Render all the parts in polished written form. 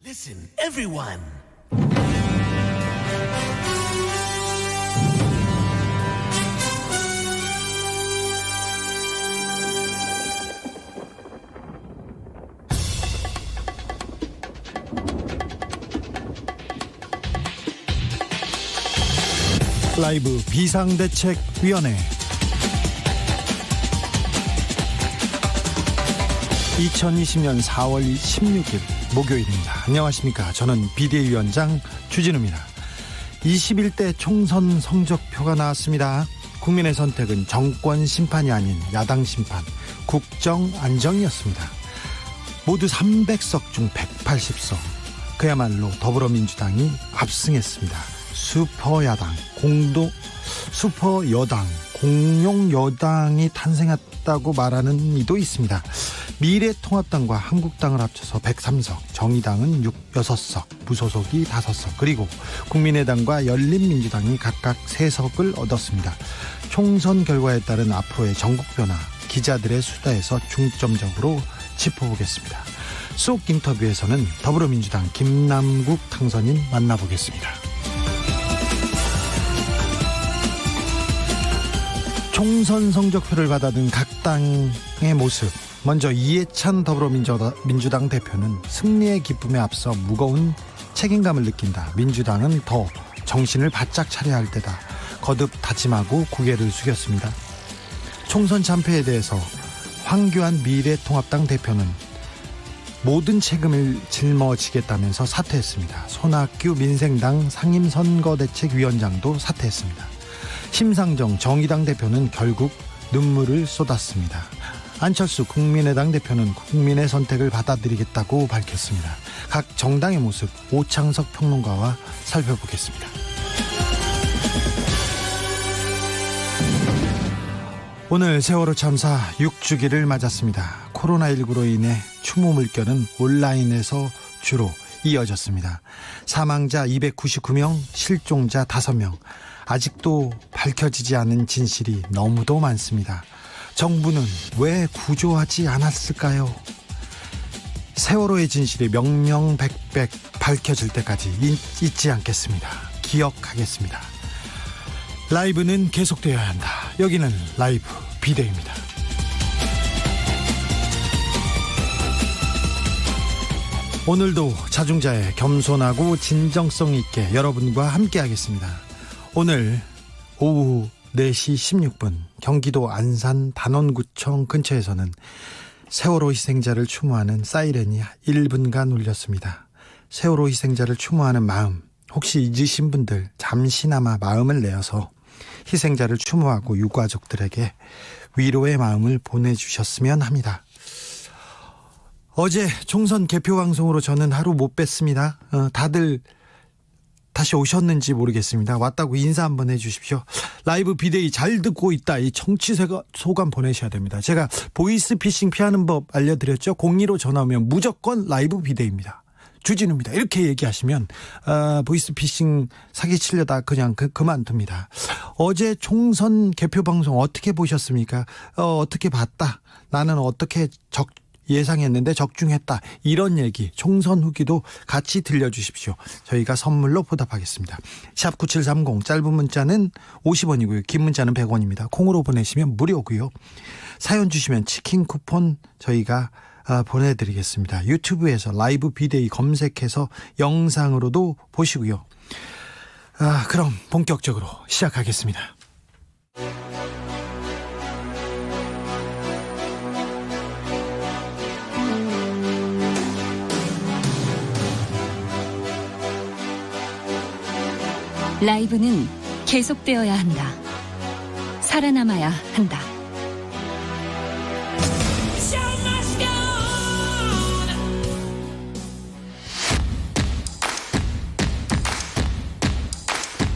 Listen, everyone. 라이브 비상대책위원회 2020년 4월 16일 목요일입니다. 안녕하십니까. 저는 비대위원장 주진우입니다. 21대 총선 성적표가 나왔습니다. 국민의 선택은 정권 심판이 아닌 야당 심판, 국정 안정이었습니다. 모두 300석 중 180석. 그야말로 더불어민주당이 압승했습니다. 슈퍼여당, 공룡여당이 탄생했다고 말하는 이도 있습니다. 미래통합당과 한국당을 합쳐서 103석, 정의당은 6석, 무소속이 5석, 그리고 국민의당과 열린민주당이 각각 3석을 얻었습니다. 총선 결과에 따른 앞으로의 전국 변화, 기자들의 수다에서 중점적으로 짚어보겠습니다. 속 인터뷰에서는 더불어민주당 김남국 당선인 만나보겠습니다. 총선 성적표를 받아든 각 당의 모습. 먼저 이해찬 더불어민주당 대표는 승리의 기쁨에 앞서 무거운 책임감을 느낀다. 민주당은 더 정신을 바짝 차려야 할 때다. 거듭 다짐하고 고개를 숙였습니다. 총선 참패에 대해서 황교안 미래통합당 대표는 모든 책임을 짊어지겠다면서 사퇴했습니다. 손학규 민생당 상임선거대책위원장도 사퇴했습니다. 심상정 정의당 대표는 결국 눈물을 쏟았습니다. 안철수 국민의당 대표는 국민의 선택을 받아들이겠다고 밝혔습니다. 각 정당의 모습 오창석 평론가와 살펴보겠습니다. 오늘 세월호 참사 6주기를 맞았습니다. 코로나19로 인해 추모 물결은 온라인에서 주로 이어졌습니다. 사망자 299명, 실종자 5명. 아직도 밝혀지지 않은 진실이 너무도 많습니다. 정부는 왜 구조하지 않았을까요? 세월호의 진실이 명명백백 밝혀질 때까지 잊지 않겠습니다. 기억하겠습니다. 라이브는 계속되어야 한다. 여기는 라이브 비대위입니다. 오늘도 자중자애, 겸손하고 진정성 있게 여러분과 함께 하겠습니다. 오늘 오후 4시 16분 경기도 안산 단원구청 근처에서는 세월호 희생자를 추모하는 사이렌이 1분간 울렸습니다. 세월호 희생자를 추모하는 마음, 혹시 잊으신 분들 잠시나마 마음을 내어서 희생자를 추모하고 유가족들에게 위로의 마음을 보내주셨으면 합니다. 어제 총선 개표 방송으로 저는 하루 못 뵀습니다. 다들 다시 오셨는지 모르겠습니다. 왔다고 인사 한번 해주십시오. 라이브 비데이 잘 듣고 있다. 이 청취 소감 보내셔야 됩니다. 제가 보이스피싱 피하는 법 알려드렸죠. 02로 전화 오면 무조건 라이브 비데이입니다. 주진우입니다. 이렇게 얘기하시면 보이스피싱 사기치려다 그냥 그만둡니다. 어제 총선 개표 방송 어떻게 보셨습니까? 어떻게 봤다. 나는 어떻게 예상했는데 적중했다. 이런 얘기 총선 후기도 같이 들려주십시오. 저희가 선물로 보답하겠습니다. 샵 9730 짧은 문자는 50원이고요. 긴 문자는 100원입니다. 콩으로 보내시면 무료고요. 사연 주시면 치킨 쿠폰 저희가 보내드리겠습니다. 유튜브에서 라이브 비데이 검색해서 영상으로도 보시고요. 그럼 본격적으로 시작하겠습니다. 라이브는 계속되어야 한다. 살아남아야 한다.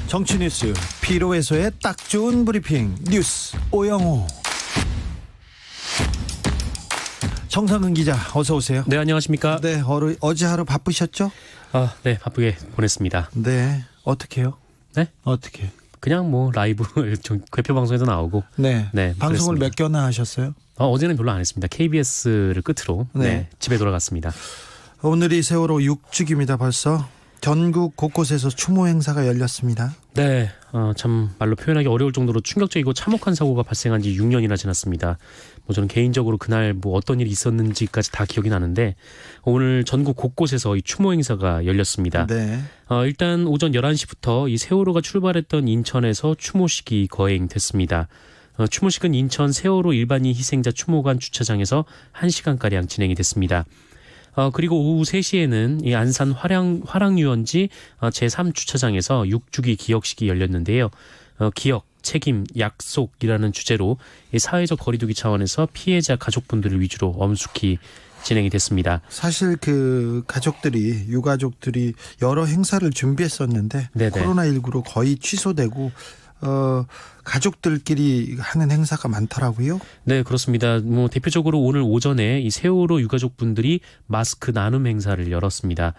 정치 뉴스 피로 해소에 딱 좋은 브리핑 뉴스 오영호. 정상근 기자 어서 오세요. 네, 안녕하십니까. 네, 어제 하루 바쁘셨죠? 네, 바쁘게 보냈습니다. 네, 어떻게요? 네? 어떻게? 그냥 뭐 라이브 개표 방송에도 나오고. 네. 방송을 그랬습니다. 몇 개나 하셨어요? 어제는 별로 안 했습니다. KBS를 끝으로 집에 돌아갔습니다. 오늘이 세월호 6주기입니다. 벌써 전국 곳곳에서 추모 행사가 열렸습니다. 네, 참 말로 표현하기 어려울 정도로 충격적이고 참혹한 사고가 발생한 지 6년이나 지났습니다. 저는 개인적으로 그날 어떤 일이 있었는지까지 다 기억이 나는데 오늘 전국 곳곳에서 이 추모 행사가 열렸습니다. 네. 일단 오전 11시부터 이 세월호가 출발했던 인천에서 추모식이 거행됐습니다. 추모식은 인천 세월호 일반인 희생자 추모관 주차장에서 1시간가량 진행이 됐습니다. 그리고 오후 3시에는 이 안산 화랑유원지 제3주차장에서 6주기 기억식이 열렸는데요. 기억, 책임, 약속이라는 주제로 이 사회적 거리두기 차원에서 피해자 가족분들을 위주로 엄숙히 진행이 됐습니다. 사실 그 가족들이 유가족들이 여러 행사를 준비했었는데 네네. 코로나19로 거의 취소되고 가족들끼리 하는 행사가 많더라고요. 네, 그렇습니다. 대표적으로 오늘 오전에 이 세월호 유가족분들이 마스크 나눔 행사를 열었습니다.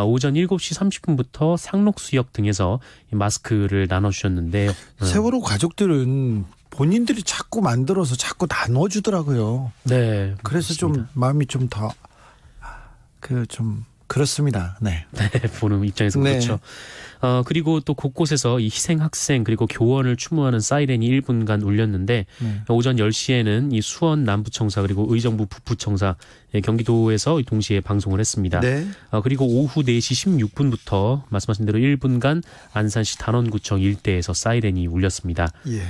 오전 7시 30분부터 상록수역 등에서 이 마스크를 나눠주셨는데요. 세월호 가족들은 본인들이 자꾸 만들어서 자꾸 나눠주더라고요. 네, 그래서 그렇습니다. 좀 마음이 좀 더 그렇습니다. 네. 네, 보는 입장에서 네. 그렇죠. 그리고 또 곳곳에서 이 희생 학생 그리고 교원을 추모하는 사이렌이 1분간 울렸는데 오전 10시에는 이 수원 남부청사 그리고 의정부 북부청사 경기도에서 동시에 방송을 했습니다. 네. 그리고 오후 4시 16분부터 말씀하신 대로 1분간 안산시 단원구청 일대에서 사이렌이 울렸습니다. 예.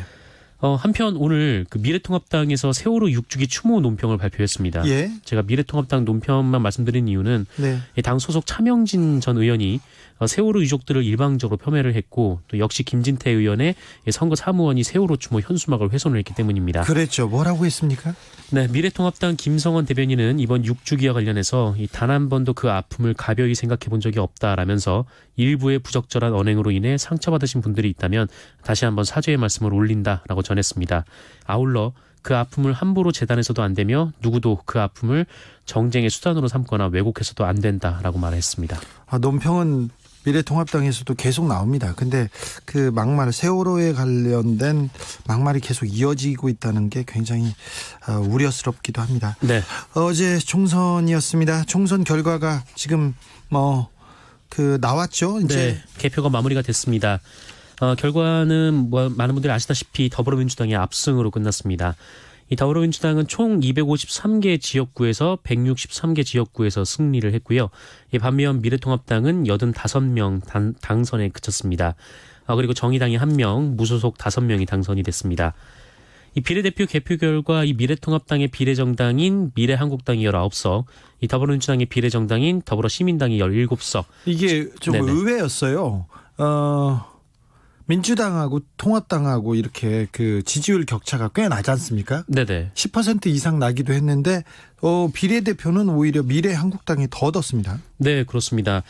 한편 오늘 그 미래통합당에서 세월호 6주기 추모 논평을 발표했습니다. 예. 제가 미래통합당 논평만 말씀드린 이유는 네. 당 소속 차명진 전 의원이 세월호 유족들을 일방적으로 폄훼를 했고 또 역시 김진태 의원의 선거 사무원이 세월호 추모 현수막을 훼손을 했기 때문입니다. 그랬죠. 뭐라고 했습니까? 네, 미래통합당 김성원 대변인은 이번 6주기와 관련해서 단 한 번도 그 아픔을 가벼이 생각해 본 적이 없다라면서 일부의 부적절한 언행으로 인해 상처받으신 분들이 있다면 다시 한번 사죄의 말씀을 올린다라고 전했습니다. 아울러 그 아픔을 함부로 재단해서도 안 되며 누구도 그 아픔을 정쟁의 수단으로 삼거나 왜곡해서도 안 된다라고 말했습니다. 논평은 미래통합당에서도 계속 나옵니다. 근데 그 막말 세월호에 관련된 막말이 계속 이어지고 있다는 게 굉장히 우려스럽기도 합니다. 네. 어제 총선이었습니다. 총선 결과가 지금 나왔죠. 이제. 네, 개표가 마무리가 됐습니다. 결과는 많은 분들이 아시다시피 더불어민주당의 압승으로 끝났습니다. 이 더불어민주당은 총 253개 지역구에서 163개 지역구에서 승리를 했고요. 반면 미래통합당은 85명 당선에 그쳤습니다. 그리고 정의당이 1명, 무소속 5명이 당선이 됐습니다. 이 비례대표 개표 결과 이 미래통합당의 비례정당인 미래한국당이 19석, 이 더불어민주당의 비례정당인 더불어시민당이 17석. 이게 좀 네네. 의외였어요. 민주당하고 통합당하고 이렇게 그 지지율 격차가 꽤 나지 않습니까? 네네. 10% 이상 나기도 했는데 비례대표는 오히려 미래한국당이 더 얻었습니다. 네, 그렇습니다.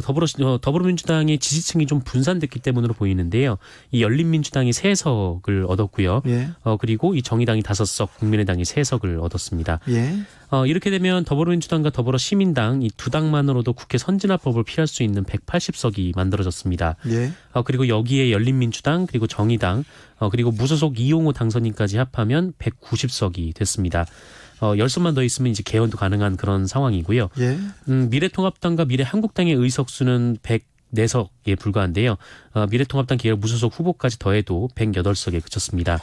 더불어민주당의 지지층이 좀 분산됐기 때문으로 보이는데요. 이 열린민주당이 3석을 얻었고요. 예. 그리고 이 정의당이 5석, 국민의당이 3석을 얻었습니다. 예. 이렇게 되면 더불어민주당과 더불어시민당 이 두 당만으로도 국회 선진화법을 피할 수 있는 180석이 만들어졌습니다. 예. 그리고 여기에 열린민주당 그리고 정의당 그리고 무소속 이용호 당선인까지 합하면 190석이 됐습니다. 10석만 더 있으면 이제 개헌도 가능한 그런 상황이고요. 예. 미래통합당과 미래한국당의 의석수는 104석에 불과한데요. 미래통합당 계열 무소속 후보까지 더해도 108석에 그쳤습니다.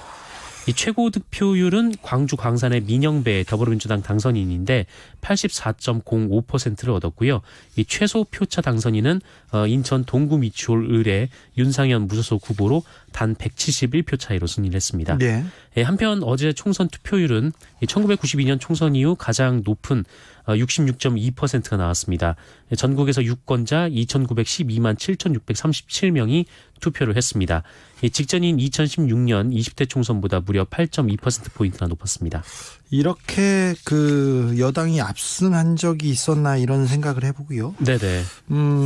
이 최고 득표율은 광주 광산의 민영배 더불어민주당 당선인인데 84.05%를 얻었고요. 이 최소 표차 당선인은 인천 동구 미추홀 을의 윤상현 무소속 후보로 단 171표 차이로 승리를 했습니다. 예. 한편 어제 총선 투표율은 1992년 총선 이후 가장 높은 66.2%가 나왔습니다. 전국에서 유권자 2,912만 7,637명이 투표를 했습니다. 직전인 2016년 20대 총선보다 무려 8.2%포인트나 높았습니다. 이렇게 그 여당이 압승한 적이 있었나 이런 생각을 해보고요. 네네.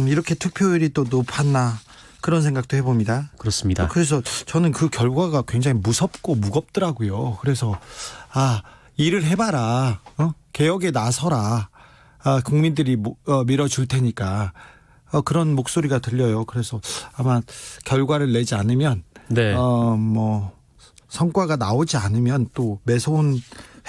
이렇게 투표율이 또 높았나 그런 생각도 해봅니다. 그렇습니다. 그래서 저는 그 결과가 굉장히 무섭고 무겁더라고요. 그래서 일을 해봐라. 개혁에 나서라. 국민들이 밀어줄 테니까. 그런 목소리가 들려요. 그래서 아마 결과를 내지 않으면 네. 성과가 나오지 않으면 또 매서운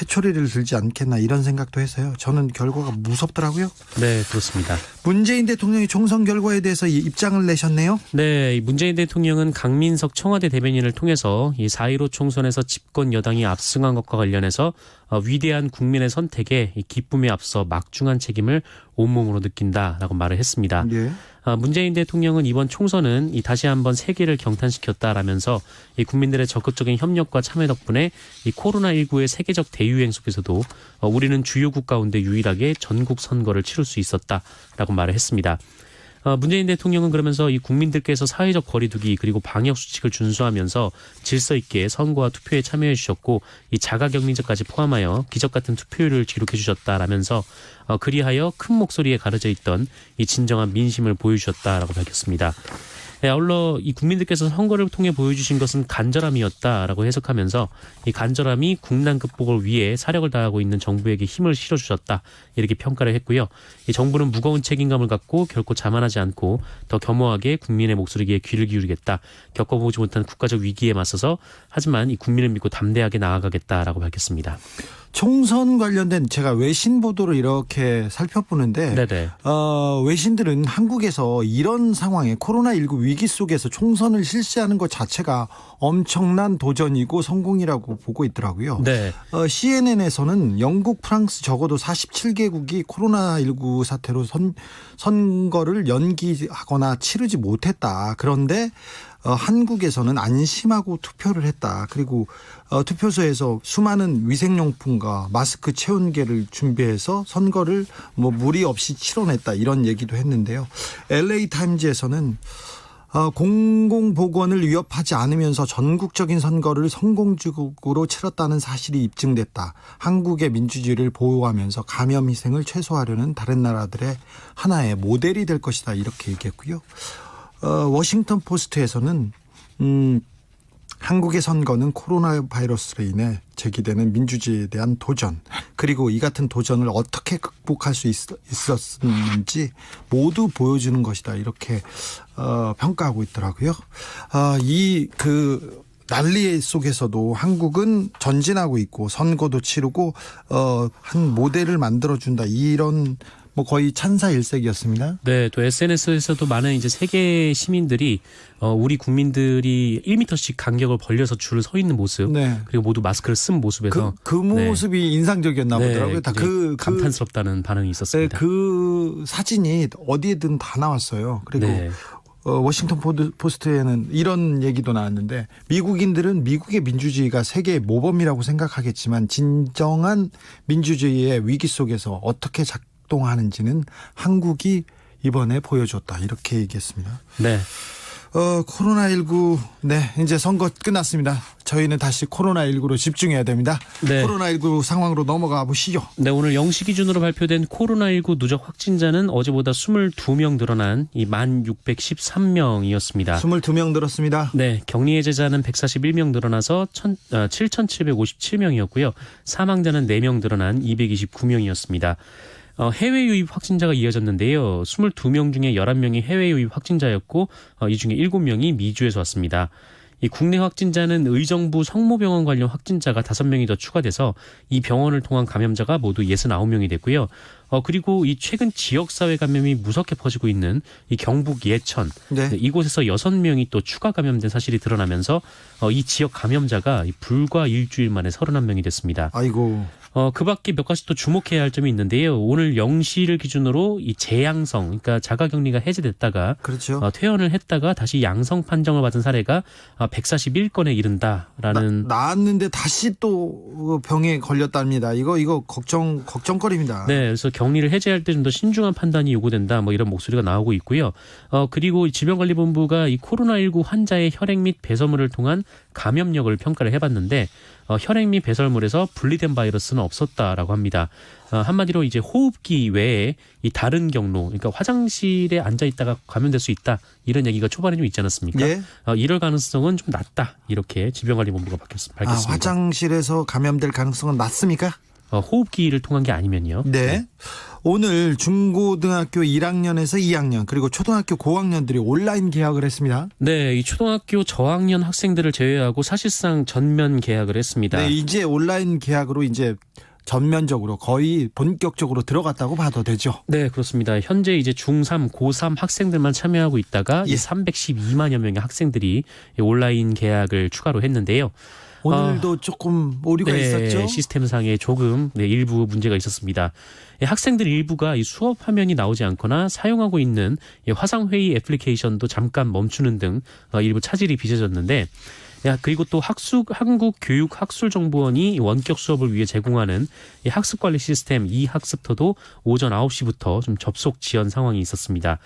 회초리를 들지 않겠나 이런 생각도 해서요. 저는 결과가 무섭더라고요. 네, 그렇습니다. 문재인 대통령이 총선 결과에 대해서 입장을 내셨네요. 네, 이 문재인 대통령은 강민석 청와대 대변인을 통해서 이 4.15 총선에서 집권 여당이 압승한 것과 관련해서 위대한 국민의 선택에 이 기쁨에 앞서 막중한 책임을 온몸으로 느낀다라고 말을 했습니다. 예. 문재인 대통령은 이번 총선은 다시 한번 세계를 경탄시켰다라면서 이 국민들의 적극적인 협력과 참여 덕분에 이 코로나19의 세계적 대유행 속에서도 우리는 주요국 가운데 유일하게 전국 선거를 치를 수 있었다라고 말을 했습니다. 문재인 대통령은 그러면서 이 국민들께서 사회적 거리두기 그리고 방역 수칙을 준수하면서 질서 있게 선거와 투표에 참여해 주셨고 이 자가격리자까지 포함하여 기적 같은 투표율을 기록해 주셨다라면서 그리하여 큰 목소리에 가려져 있던 이 진정한 민심을 보여주셨다라고 밝혔습니다. 아울러 이 국민들께서 선거를 통해 보여주신 것은 간절함이었다라고 해석하면서 이 간절함이 국난 극복을 위해 사력을 다하고 있는 정부에게 힘을 실어주셨다 이렇게 평가를 했고요. 이 정부는 무거운 책임감을 갖고 결코 자만하지 않고 더 겸허하게 국민의 목소리에 귀를 기울이겠다. 겪어보지 못한 국가적 위기에 맞서서 하지만 이 국민을 믿고 담대하게 나아가겠다라고 밝혔습니다. 총선 관련된 제가 외신 보도를 이렇게 살펴보는데 네네. 외신들은 한국에서 이런 상황에 코로나19 위기 속에서 총선을 실시하는 것 자체가 엄청난 도전이고 성공이라고 보고 있더라고요. 네. CNN에서는 영국, 프랑스 적어도 47개국이 코로나19 사태로 선거를 연기하거나 치르지 못했다. 그런데 한국에서는 안심하고 투표를 했다. 그리고 투표소에서 수많은 위생용품과 마스크 체온계를 준비해서 선거를 무리 없이 치러냈다. 이런 얘기도 했는데요. LA타임즈에서는 공공보건을 위협하지 않으면서 전국적인 선거를 성공적으로 치렀다는 사실이 입증됐다. 한국의 민주주의를 보호하면서 감염 희생을 최소화하려는 다른 나라들의 하나의 모델이 될 것이다. 이렇게 얘기했고요. 워싱턴 포스트에서는 한국의 선거는 코로나 바이러스로 인해 제기되는 민주주의에 대한 도전, 그리고 이 같은 도전을 어떻게 극복할 수 있었는지 모두 보여주는 것이다. 이렇게 평가하고 있더라고요. 난리 속에서도 한국은 전진하고 있고 선거도 치르고 한 모델을 만들어준다. 이런 거의 찬사일색이었습니다. 네, 또 SNS에서도 많은 이제 세계 시민들이 우리 국민들이 1m씩 간격을 벌려서 줄을 서 있는 모습, 네. 그리고 모두 마스크를 쓴 모습에서 그 모습이 인상적이었나 보더라고요. 다 감탄스럽다는 반응이 있었습니다. 그 사진이 어디에든 다 나왔어요. 그리고 네. 워싱턴 포스트에는 이런 얘기도 나왔는데, 미국인들은 미국의 민주주의가 세계의 모범이라고 생각하겠지만 진정한 민주주의의 위기 속에서 어떻게 작동하는지는 한국이 이번에 보여줬다. 이렇게 얘기했습니다. 네. 코로나19, 이제 선거 끝났습니다. 저희는 다시 코로나19로 집중해야 됩니다. 네. 코로나19 상황으로 넘어가 보시죠. 네, 오늘 0시 기준으로 발표된 코로나19 누적 확진자는 어제보다 22명 늘어난 1,613명이었습니다. 22명 늘었습니다. 네, 격리 해제자는 141명 늘어나서 7,757명이었고요. 사망자는 4명 늘어난 229명이었습니다. 해외 유입 확진자가 이어졌는데요. 22명 중에 11명이 해외 유입 확진자였고 이 중에 7명이 미주에서 왔습니다. 이 국내 확진자는 의정부 성모병원 관련 확진자가 5명이 더 추가돼서 이 병원을 통한 감염자가 모두 69명이 됐고요. 그리고 이 최근 지역사회 감염이 무섭게 퍼지고 있는 이 경북 예천, 네. 이곳에서 6명이 또 추가 감염된 사실이 드러나면서 이 지역 감염자가 불과 일주일 만에 31명이 됐습니다. 아이고. 그 밖에 몇 가지 또 주목해야 할 점이 있는데요. 오늘 0시를 기준으로 이 재양성, 그러니까 자가격리가 해제됐다가 그렇죠. 퇴원을 했다가 다시 양성 판정을 받은 사례가 141건에 이른다라는. 나았는데 다시 또 병에 걸렸답니다. 이거 걱정거리입니다. 네, 그래서 격리를 해제할 때 좀 더 신중한 판단이 요구된다. 이런 목소리가 나오고 있고요. 그리고 질병관리본부가 이 코로나19 환자의 혈액 및 배설물을 통한 감염력을 평가를 해봤는데 혈액 및 배설물에서 분리된 바이러스는 없었다라고 합니다. 한마디로 이제 호흡기 외에 이 다른 경로, 그러니까 화장실에 앉아 있다가 감염될 수 있다, 이런 얘기가 초반에 좀 있지 않았습니까? 예. 이럴 가능성은 좀 낮다, 이렇게 질병관리본부가 밝혔습니다. 화장실에서 감염될 가능성은 낮습니까? 호흡기를 통한 게 아니면요. 네. 오늘 중고등학교 1학년에서 2학년 그리고 초등학교 고학년들이 온라인 개학을 했습니다. 네, 이 초등학교 저학년 학생들을 제외하고 사실상 전면 개학을 했습니다. 네, 이제 온라인 개학으로 이제 전면적으로 거의 본격적으로 들어갔다고 봐도 되죠. 네, 그렇습니다. 현재 이제 중3, 고3 학생들만 참여하고 있다가 예. 312만여 명의 학생들이 온라인 개학을 추가로 했는데요. 오늘도 조금 오류가 네, 있었죠. 시스템상에 조금 일부 문제가 있었습니다. 학생들 일부가 이 수업 화면이 나오지 않거나 사용하고 있는 화상회의 애플리케이션도 잠깐 멈추는 등 일부 차질이 빚어졌는데 그리고 또 한국교육학술정보원이 원격 수업을 위해 제공하는 이 학습관리 시스템 이학습터도 오전 9시부터 좀 접속 지연 상황이 있었습니다.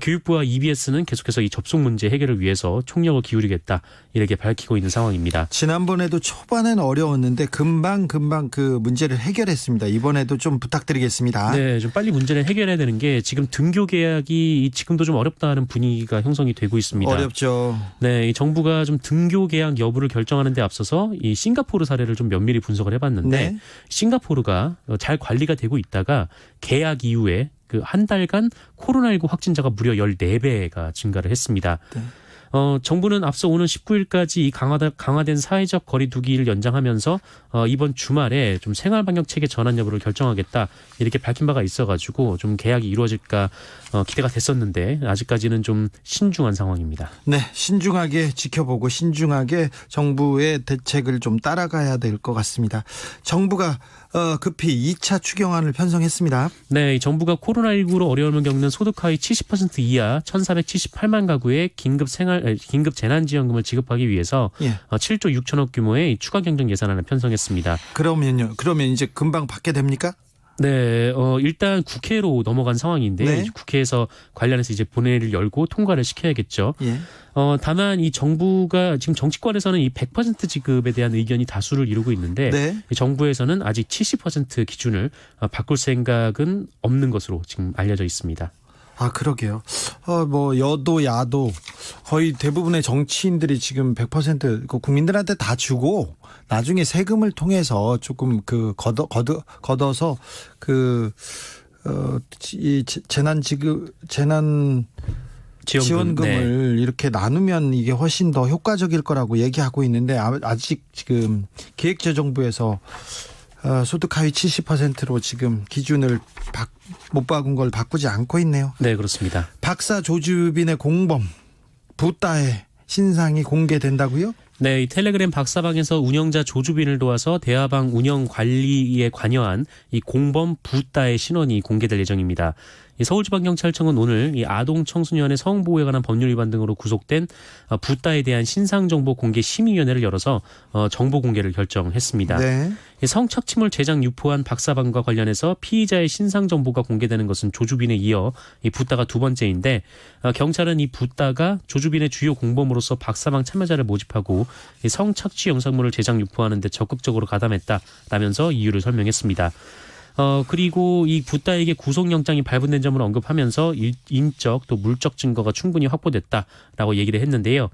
교육부와 EBS는 계속해서 이 접속 문제 해결을 위해서 총력을 기울이겠다 이렇게 밝히고 있는 상황입니다. 지난번에도 초반에는 어려웠는데 금방 그 문제를 해결했습니다. 이번에도 좀 부탁드리겠습니다. 네, 좀 빨리 문제를 해결해야 되는 게 지금 등교 계약이 지금도 좀 어렵다는 분위기가 형성이 되고 있습니다. 어렵죠. 네, 이 정부가 좀 등교 계약 여부를 결정하는 데 앞서서 이 싱가포르 사례를 좀 면밀히 분석을 해봤는데 네. 싱가포르가 잘 관리가 되고 있다가 계약 이후에 그 한 달간 코로나19 확진자가 무려 14배가 증가를 했습니다. 네. 정부는 앞서 오는 19일까지 이 강화된 사회적 거리 두기를 연장하면서 이번 주말에 좀 생활방역 체계 전환 여부를 결정하겠다 이렇게 밝힌 바가 있어가지고 좀 계약이 이루어질까 기대가 됐었는데 아직까지는 좀 신중한 상황입니다. 네, 신중하게 지켜보고 신중하게 정부의 대책을 좀 따라가야 될 것 같습니다. 정부가 급히 2차 추경안을 편성했습니다. 네, 이 정부가 코로나19로 어려움을 겪는 소득 하위 70% 이하 1,478만 가구에 긴급 재난지원금을 지급하기 위해서 예. 7조 6천억 규모의 추가 경정 예산안을 편성했습니다. 그러면 이제 금방 받게 됩니까? 네, 일단 국회로 넘어간 상황인데 네. 국회에서 관련해서 이제 본회의를 열고 통과를 시켜야겠죠. 예. 다만 이 정부가 지금 정치권에서는 이 100% 지급에 대한 의견이 다수를 이루고 있는데 네. 정부에서는 아직 70% 기준을 바꿀 생각은 없는 것으로 지금 알려져 있습니다. 아, 그러게요. 여도 야도 거의 대부분의 정치인들이 지금 100% 국민들한테 다 주고 나중에 세금을 통해서 조금 걷어서 이 재난 지원금을 네. 이렇게 나누면 이게 훨씬 더 효과적일 거라고 얘기하고 있는데 아직 지금 기획재정부에서 소득 하위 70%로 지금 기준을 못 바꾼 걸 바꾸지 않고 있네요. 네, 그렇습니다. 박사 조주빈의 공범 붓다의 신상이 공개된다고요? 네, 이 텔레그램 박사방에서 운영자 조주빈을 도와서 대화방 운영 관리에 관여한 이 공범 붓다의 신원이 공개될 예정입니다. 이 서울지방경찰청은 오늘 이 아동 청소년의 성보호에 관한 법률 위반 등으로 구속된 붓다에 대한 신상정보 공개 심의위원회를 열어서 정보 공개를 결정했습니다. 네. 이 성착취물 제작 유포한 박사방과 관련해서 피의자의 신상정보가 공개되는 것은 조주빈에 이어 이 붓다가 두 번째인데 경찰은 이 붓다가 조주빈의 주요 공범으로서 박사방 참여자를 모집하고 이 성착취 영상물을 제작 유포하는 데 적극적으로 가담했다라면서 이유를 설명했습니다. 그리고 이 붓다에게 구속영장이 발부된 점을 언급하면서 인적 또 물적 증거가 충분히 확보됐다라고 얘기를 했는데요.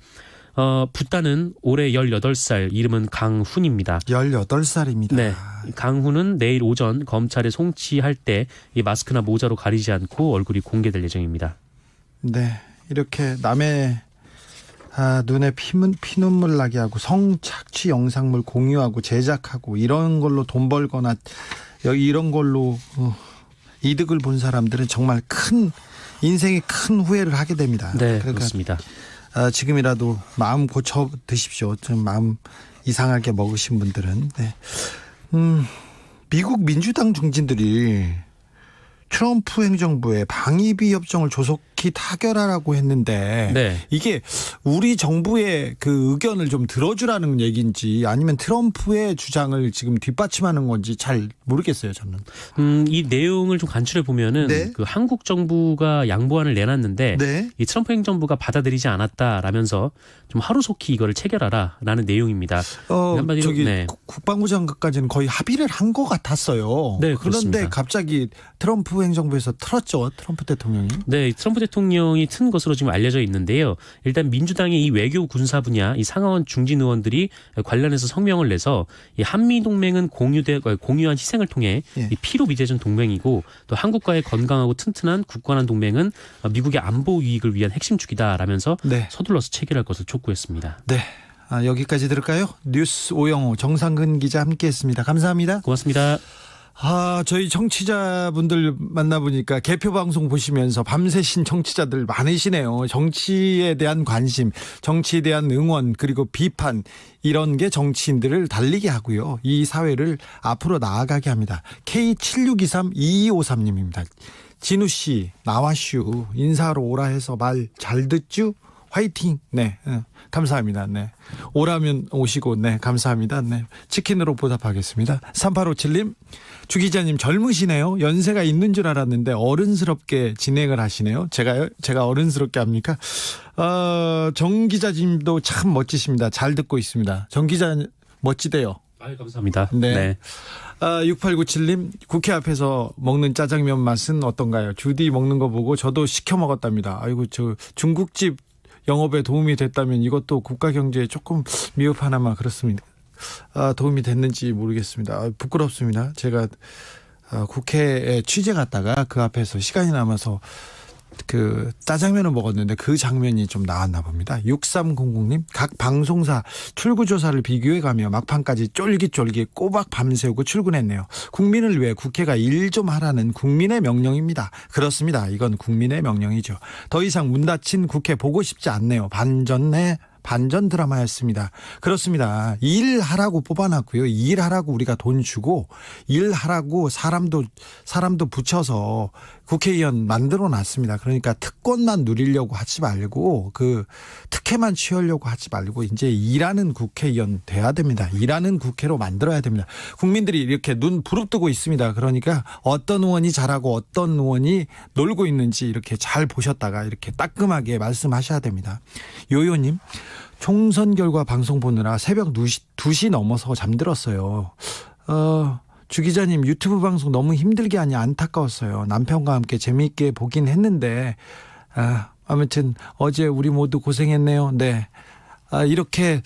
붓다는 올해 18살, 이름은 강훈입니다. 18살입니다. 네, 강훈은 내일 오전 검찰에 송치할 때 이 마스크나 모자로 가리지 않고 얼굴이 공개될 예정입니다. 네, 이렇게 남의 눈에 피눈물 나게 하고 성착취 영상물 공유하고 제작하고 이런 걸로 돈 벌거나 이런 걸로 이득을 본 사람들은 정말 인생에 큰 후회를 하게 됩니다. 네, 그러니까 그렇습니다. 지금이라도 마음 고쳐 드십시오. 좀 마음 이상하게 먹으신 분들은. 네. 미국 민주당 중진들이 트럼프 행정부의 방위비 협정을 조속히 타결하라고 했는데 네. 이게 우리 정부의 그 의견을 좀 들어주라는 얘기인지 아니면 트럼프의 주장을 지금 뒷받침하는 건지 잘 모르겠어요, 저는. 이 내용을 좀 간추려 보면은 네. 그 한국 정부가 양보안을 내놨는데 네. 이 트럼프 행정부가 받아들이지 않았다라면서 좀 하루속히 이거를 체결하라라는 내용입니다. 한마디로, 저기 네. 국방부 장관까지는 거의 합의를 한 것 같았어요. 네, 그런데 그렇습니다. 갑자기 트럼프 행정부에서 틀었죠, 트럼프 대통령이. 네, 트럼프 대통령이 튼 것으로 지금 알려져 있는데요. 일단 민주당의 이 외교 군사 분야 이 상하원 중진 의원들이 관련해서 성명을 내서 이 한미 동맹은 공유한 희생을 통해 예. 이 피로 미제전 동맹이고 또 한국과의 건강하고 튼튼한 굳건한 동맹은 미국의 안보 이익을 위한 핵심 축이다라면서 네. 서둘러서 체결할 것을 촉구했습니다. 네. 여기까지 들을까요? 뉴스 오영호 정상근 기자 함께했습니다. 감사합니다. 고맙습니다. 저희 청취자분들 만나보니까 개표 방송 보시면서 밤새신 청취자들 많으시네요. 정치에 대한 관심, 정치에 대한 응원, 그리고 비판, 이런 게 정치인들을 달리게 하고요. 이 사회를 앞으로 나아가게 합니다. K76232253님입니다. 진우 씨, 나와슈. 인사하러 오라 해서 말 잘 듣쥬? 화이팅. 네. 감사합니다. 네. 오라면 오시고, 네. 감사합니다. 네. 치킨으로 보답하겠습니다. 3857님, 주 기자님 젊으시네요. 연세가 있는 줄 알았는데 어른스럽게 진행을 하시네요. 제가 어른스럽게 합니까? 정 기자님도 참 멋지십니다. 잘 듣고 있습니다. 정 기자 멋지대요. 아유, 감사합니다. 네. 6897님, 국회 앞에서 먹는 짜장면 맛은 어떤가요? 주디 먹는 거 보고 저도 시켜 먹었답니다. 아이고, 저 중국집 영업에 도움이 됐다면 이것도 국가 경제에 조금 미흡하나마 그렇습니다. 도움이 됐는지 모르겠습니다. 부끄럽습니다. 제가 국회에 취재 갔다가 그 앞에서 시간이 남아서 그 짜장면을 먹었는데 그 장면이 좀 나왔나 봅니다. 6300님, 각 방송사 출구조사를 비교해가며 막판까지 쫄깃쫄깃 꼬박 밤새우고 출근했네요. 국민을 위해 국회가 일 좀 하라는 국민의 명령입니다. 그렇습니다. 이건 국민의 명령이죠. 더 이상 문 닫힌 국회 보고 싶지 않네요. 반전 드라마였습니다. 그렇습니다. 일하라고 뽑아놨고요. 일하라고 우리가 돈 주고 일하라고 사람도 붙여서 국회의원 만들어 놨습니다. 그러니까 특권만 누리려고 하지 말고 그 특혜만 취하려고 하지 말고 이제 일하는 국회의원 돼야 됩니다. 일하는 국회로 만들어야 됩니다. 국민들이 이렇게 눈 부릅뜨고 있습니다. 그러니까 어떤 의원이 잘하고 어떤 의원이 놀고 있는지 이렇게 잘 보셨다가 이렇게 따끔하게 말씀하셔야 됩니다. 요요님, 총선 결과 방송 보느라 새벽 2시 넘어서 잠들었어요. 주 기자님, 유튜브 방송 너무 힘들게 하니 안타까웠어요. 남편과 함께 재미있게 보긴 했는데 아무튼 어제 우리 모두 고생했네요. 네. 이렇게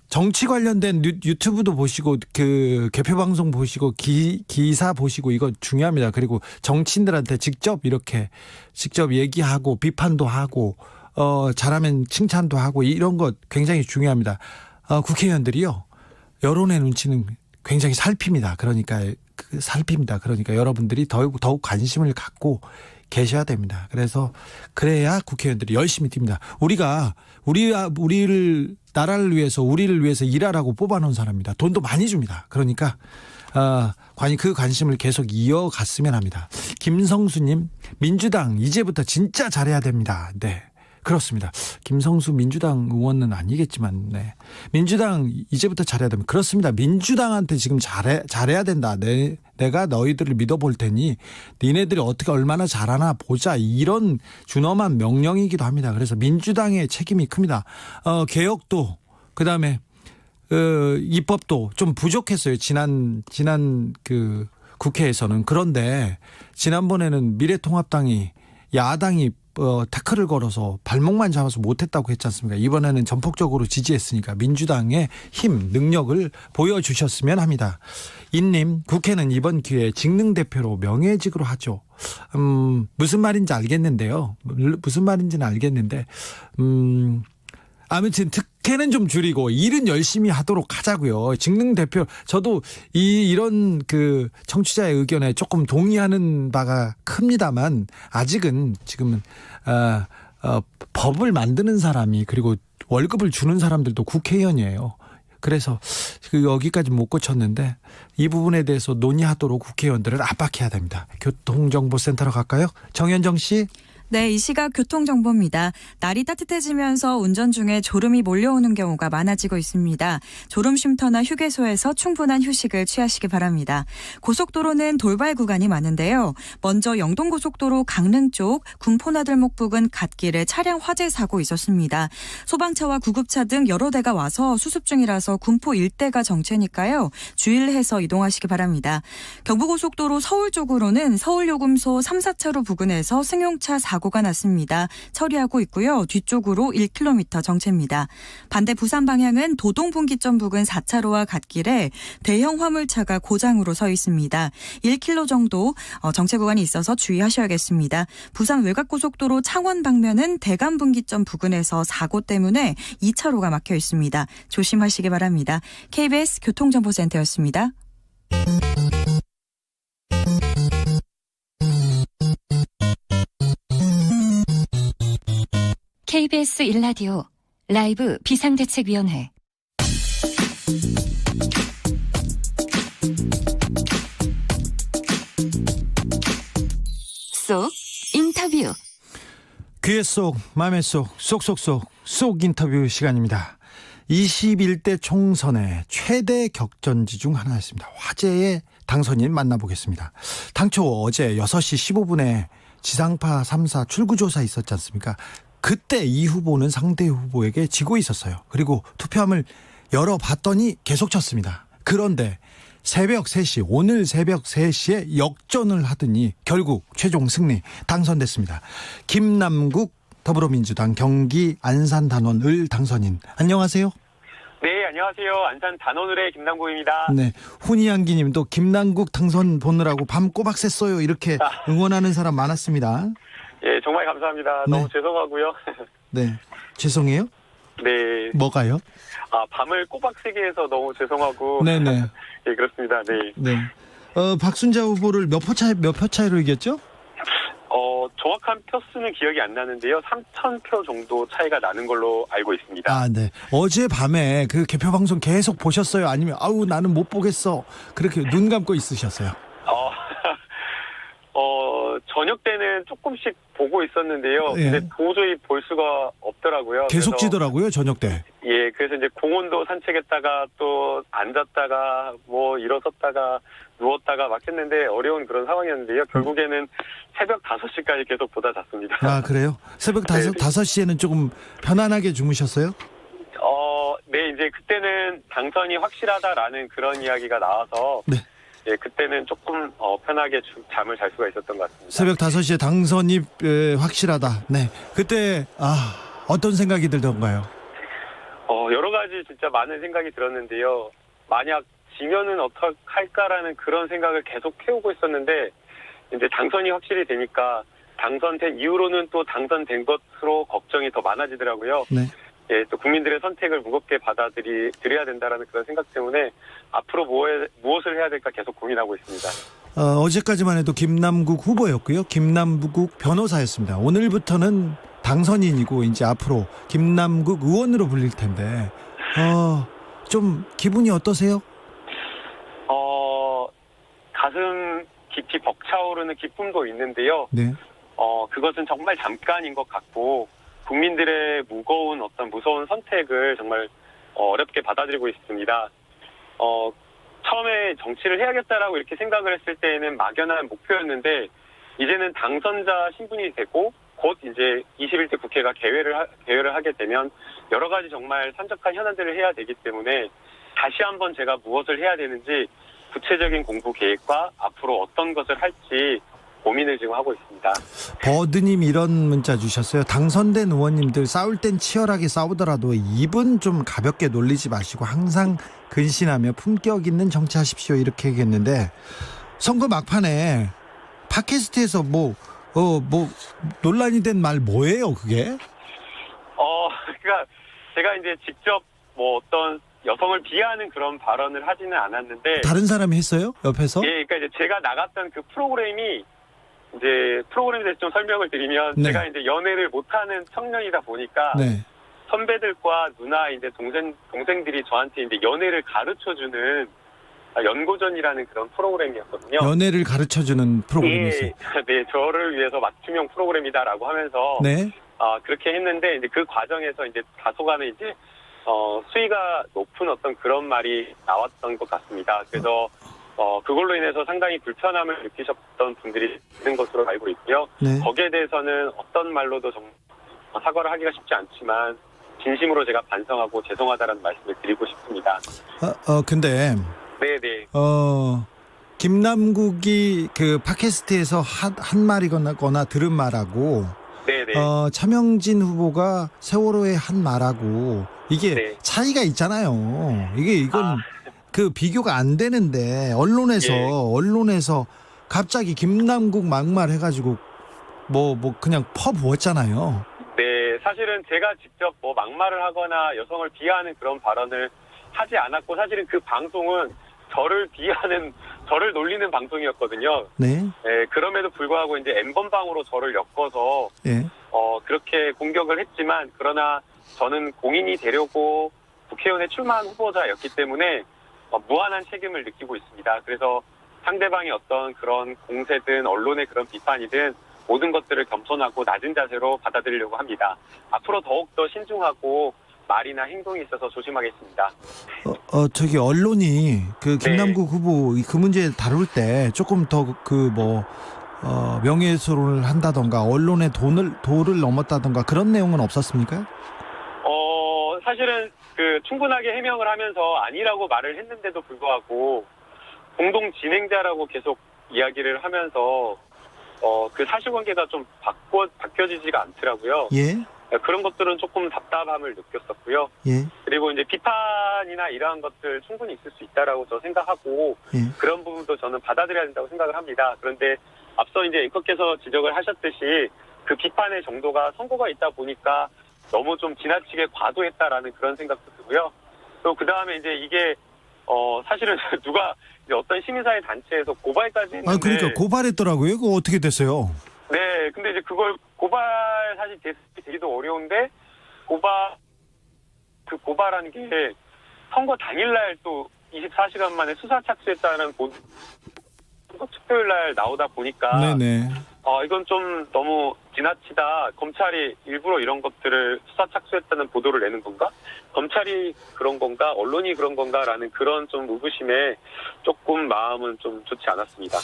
정치 관련된 유튜브도 보시고 그 개표 방송 보시고 기사 보시고 이거 중요합니다. 그리고 정치인들한테 직접 얘기하고 비판도 하고 잘하면 칭찬도 하고 이런 것 굉장히 중요합니다. 국회의원들이요, 여론의 눈치는 굉장히 살핍니다. 그러니까 여러분들이 더욱 관심을 갖고 계셔야 됩니다. 그래야 국회의원들이 열심히 뜁니다. 우리를 나라를 위해서 우리를 위해서 일하라고 뽑아놓은 사람입니다. 돈도 많이 줍니다. 그러니까 그 관심을 계속 이어갔으면 합니다. 김성수님, 민주당 이제부터 진짜 잘해야 됩니다. 네. 그렇습니다. 김성수 민주당 의원은 아니겠지만, 네. 민주당 이제부터 잘해야 됩니다. 그렇습니다. 민주당한테 지금 잘해야 된다. 내가 너희들을 믿어볼 테니 니네들이 어떻게 얼마나 잘하나 보자. 이런 준엄한 명령이기도 합니다. 그래서 민주당의 책임이 큽니다. 개혁도, 그다음에 입법도 좀 부족했어요. 지난 그 국회에서는. 그런데 지난번에는 미래통합당이 야당이 태클을 걸어서 발목만 잡아서 못했다고 했지 않습니까? 이번에는 전폭적으로 지지했으니까 민주당의 힘, 능력을 보여주셨으면 합니다. 인님, 국회는 이번 기회에 직능대표로 명예직으로 하죠. 무슨 말인지 알겠는데요. 아무튼 특혜는 좀 줄이고 일은 열심히 하도록 하자고요. 직능대표, 저도 이런 그 청취자의 의견에 조금 동의하는 바가 큽니다만 아직은 지금은 법을 만드는 사람이 그리고 월급을 주는 사람들도 국회의원이에요. 그래서 여기까지 못 고쳤는데 이 부분에 대해서 논의하도록 국회의원들을 압박해야 됩니다. 교통정보센터로 갈까요? 정현정 씨. 네, 이 시각 교통정보입니다. 날이 따뜻해지면서 운전 중에 졸음이 몰려오는 경우가 많아지고 있습니다. 졸음 쉼터나 휴게소에서 충분한 휴식을 취하시기 바랍니다. 고속도로는 돌발 구간이 많은데요. 먼저 영동고속도로 강릉 쪽 군포나들목 부근 갓길에 차량 화재 사고 있었습니다. 소방차와 구급차 등 여러 대가 와서 수습 중이라서 군포 일대가 정체니까요. 주의해서 이동하시기 바랍니다. 경부고속도로 서울 쪽으로는 서울요금소 3, 4차로 부근에서 승용차 사고가 났습니다. 처리하고 있고요. 뒤쪽으로 1km 정체입니다. 반대 부산 방향은 도동분기점 부근 4차로와 갓길에 대형 화물차가 고장으로 서 있습니다. 1km 정도 정체 구간이 있어서 주의하셔야겠습니다. 부산 외곽고속도로 창원 방면은 대간분기점 부근에서 사고 때문에 2차로가 막혀 있습니다. 조심하시기 바랍니다. KBS 교통정보센터였습니다. KBS 1라디오 라이브 비상대책위원회 쏙 인터뷰. 귀에 쏙, 맘에 쏙, 쏙쏙쏙, 쏙 인터뷰 시간입니다. 21대 총선의 최대 격전지 중 하나였습니다. 화제의 당선인 만나보겠습니다. 당초 어제 6시 15분에 지상파 3사 출구조사 있었지 않습니까? 그때 이 후보는 상대 후보에게 지고 있었어요. 그리고 투표함을 열어봤더니 계속 쳤습니다. 그런데 새벽 3시, 오늘 새벽 3시에 역전을 하더니 결국 최종 승리 당선됐습니다. 김남국 더불어민주당 경기 안산 단원을 당선인. 안녕하세요. 네, 안녕하세요. 안산 단원을의 김남국입니다. 네, 훈이양기 님도 김남국 당선 보느라고 밤 꼬박 샜어요. 이렇게 응원하는 사람 많았습니다. 예, 정말 감사합니다. 네. 너무 죄송하고요. 네, 죄송해요. 네. 뭐가요? 밤을 꼬박 새게 해서 너무 죄송하고. 네네. 예, 그렇습니다. 네. 네. 박순자 후보를 몇 표 차이로 이겼죠? 정확한 표 수는 기억이 안 나는데요. 3,000표 정도 차이가 나는 걸로 알고 있습니다. 아, 네. 어제 밤에 그 개표 방송 계속 보셨어요? 아니면 아우 나는 못 보겠어. 그렇게 눈 감고 있으셨어요? 저녁 때는 조금씩 보고 있었는데요. 예. 근데 도저히 볼 수가 없더라고요. 계속 그래서, 지더라고요, 저녁 때. 예, 그래서 이제 공원도 산책했다가 또 앉았다가 뭐 일어섰다가 누웠다가 막 했는데 어려운 그런 상황이었는데요. 결국에는 새벽 5시까지 계속 보다 잤습니다. 아, 그래요? 새벽 네. 5시에는 조금 편안하게 주무셨어요? 네, 이제 그때는 당선이 확실하다라는 그런 이야기가 나와서 네. 예, 그때는 조금 편하게 잠을 잘 수가 있었던 것 같습니다. 새벽 5시에 당선이 확실하다. 네. 그때 어떤 생각이 들던가요? 여러 가지 진짜 많은 생각이 들었는데요. 만약 지면은 어떡할까라는 그런 생각을 계속 해오고 있었는데 이제 당선이 확실히 되니까 당선된 이후로는 또 당선된 것으로 걱정이 더 많아지더라고요. 네. 예, 또 국민들의 선택을 무겁게 받아들여야 된다라는 그런 생각 때문에 앞으로 무엇을 해야 될까 계속 고민하고 있습니다. 어제까지만 해도 김남국 후보였고요. 김남국 변호사였습니다. 오늘부터는 당선인이고 이제 앞으로 김남국 의원으로 불릴 텐데 좀 기분이 어떠세요? 가슴 깊이 벅차오르는 기쁨도 있는데요. 네. 그것은 정말 잠깐인 것 같고 국민들의 무서운 선택을 정말 어렵게 받아들이고 있습니다. 처음에 정치를 해야겠다라고 이렇게 생각을 했을 때에는 막연한 목표였는데 이제는 당선자 신분이 되고 곧 이제 21대 국회가 개회를 하게 되면 여러 가지 정말 산적한 현안들을 해야 되기 때문에 다시 한번 제가 무엇을 해야 되는지 구체적인 공부 계획과 앞으로 어떤 것을 할지 고민을 지금 하고 있습니다. 버드님 이런 문자 주셨어요. 당선된 의원님들 싸울 땐 치열하게 싸우더라도 입은 좀 가볍게 놀리지 마시고 항상 근신하며 품격 있는 정치하십시오. 이렇게 얘기했는데 선거 막판에 팟캐스트에서 뭐 논란이 된 말 뭐예요, 그게? 그러니까 제가 이제 직접 뭐 어떤 여성을 비하하는 그런 발언을 하지는 않았는데 다른 사람이 했어요? 옆에서? 예, 그러니까 이제 제가 나갔던 그 프로그램에 대해서 좀 설명을 드리면 네. 제가 이제 연애를 못하는 청년이다 보니까 네. 선배들과 누나 이제 동생들이 저한테 이제 연애를 가르쳐주는 연고전이라는 그런 프로그램이었거든요. 연애를 가르쳐주는 프로그램이었어요. 예, 네, 저를 위해서 맞춤형 프로그램이다라고 하면서 네. 그렇게 했는데 이제 그 과정에서 이제 다소간에 이제 수위가 높은 어떤 그런 말이 나왔던 것 같습니다. 그래서 그걸로 인해서 상당히 불편함을 느끼셨던 분들이 있는 것으로 알고 있고요. 네. 거기에 대해서는 어떤 말로도 정말 사과를 하기가 쉽지 않지만 진심으로 제가 반성하고 죄송하다라는 말씀을 드리고 싶습니다. 근데 네네. 김남국이 그 팟캐스트에서 한 말이거나 들은 말하고 네네. 차명진 후보가 세월호에 한 말하고 이게 네. 차이가 있잖아요. 이건 그 비교가 안 되는데 언론에서 갑자기 김남국 막말 해가지고 뭐 그냥 퍼부었잖아요. 네, 사실은 제가 직접 뭐 막말을 하거나 여성을 비하하는 그런 발언을 하지 않았고 사실은 그 방송은 저를 놀리는 방송이었거든요. 네. 네, 그럼에도 불구하고 이제 N번방으로 저를 엮어서 예. 그렇게 공격을 했지만 그러나 저는 공인이 되려고 국회의원에 출마한 후보자였기 때문에 무한한 책임을 느끼고 있습니다. 그래서 상대방이 어떤 그런 공세든 언론의 그런 비판이든 모든 것들을 겸손하고 낮은 자세로 받아들이려고 합니다. 앞으로 더욱더 신중하고 말이나 행동이 있어서 조심하겠습니다. 저기 언론이 그 김남국 후보 그 문제 다룰 때 조금 더 명예훼손을 한다던가 언론의 도를 넘었다던가 그런 내용은 없었습니까? 사실은 충분하게 해명을 하면서 아니라고 말을 했는데도 불구하고 공동 진행자라고 계속 이야기를 하면서 그 사실관계가 좀 바뀌어지지가 않더라고요. 예. 그런 것들은 조금 답답함을 느꼈었고요. 예. 그리고 이제 비판이나 이러한 것들 충분히 있을 수 있다라고 저 생각하고 예. 그런 부분도 저는 받아들여야 된다고 생각을 합니다. 그런데 앞서 이제 앵커께서 지적을 하셨듯이 그 비판의 정도가 선고가 있다 보니까 너무 좀 지나치게 과도했다라는 그런 생각도 들고요. 또 그 다음에 이제 이게 사실은 누가 이제 어떤 시민사회 단체에서 고발까지 했는데 그러니까 고발했더라고요. 그거 어떻게 됐어요? 네, 근데 이제 그걸 사실 되기도 어려운데 고발하는 게 선거 당일날 또 24시간 만에 수사 착수했다는 선거 투표일날 나오다 보니까 네네. 이건 좀 너무 지나치다. 검찰이 일부러 이런 것들을 수사 착수했다는 보도를 내는 건가? 검찰이 그런 건가? 언론이 그런 건가라는 그런 좀 의구심에 조금 마음은 좀 좋지 않았습니다.